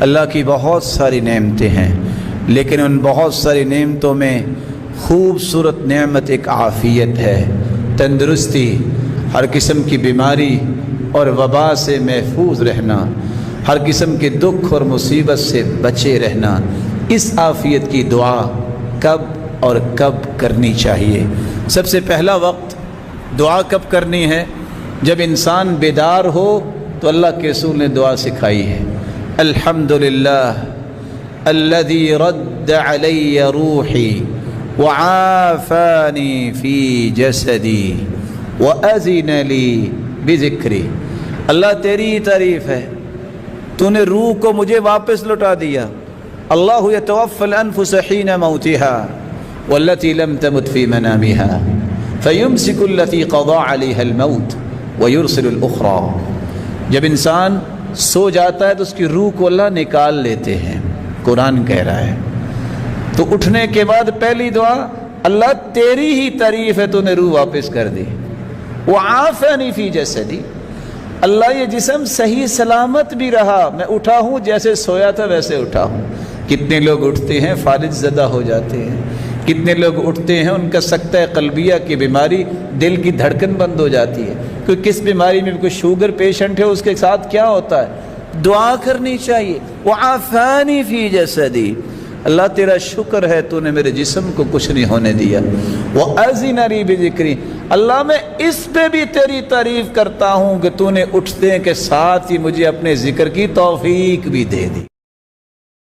اللہ کی بہت ساری نعمتیں ہیں، لیکن ان بہت ساری نعمتوں میں خوبصورت نعمت ایک عافیت ہے، تندرستی، ہر قسم کی بیماری اور وبا سے محفوظ رہنا، ہر قسم کے دکھ اور مصیبت سے بچے رہنا۔ اس عافیت کی دعا کب اور کب کرنی چاہیے؟ سب سے پہلا وقت دعا کب کرنی ہے؟ جب انسان بیدار ہو تو اللہ کے رسول نے دعا سکھائی ہے، الحمدللہ الذی رد علی روحی وعافانی فی جسدی وأذن لی بذکری۔ اللہ تیری تعریف ہے، تو نے روح کو مجھے واپس لوٹا دیا۔ اللہ یتوفی الانفس حین موتها والتي لم تمت في منامها فيمسك التي قضى عليها الموت ويرسل الأخرى۔ جب انسان سو جاتا ہے تو اس کی روح کو اللہ نکال لیتے ہیں، قرآن کہہ رہا ہے۔ تو اٹھنے کے بعد پہلی دعا، اللہ تیری ہی تعریف ہے، تو نے روح واپس کر دی۔ وعافانی فی جسدی، اللہ یہ جسم صحیح سلامت بھی رہا، میں اٹھا ہوں جیسے سویا تھا ویسے اٹھا ہوں۔ کتنے لوگ اٹھتے ہیں فالج زدہ ہو جاتے ہیں، کتنے لوگ اٹھتے ہیں ان کا سکتہ قلبیہ کی بیماری، دل کی دھڑکن بند ہو جاتی ہے۔ کوئی کس بیماری میں، کوئی شوگر پیشنٹ ہے، اس کے ساتھ کیا ہوتا ہے؟ دعا کرنی چاہیے۔ وعافانی فی جسدی، اللہ تیرا شکر ہے تو نے میرے جسم کو کچھ نہیں ہونے دیا۔ وَأَذِنَ لِي بِذِكْرِي، اللہ میں اس پہ بھی تیری تعریف کرتا ہوں کہ تو نے اٹھتے کے ساتھ ہی مجھے اپنے ذکر کی توفیق بھی دے دی۔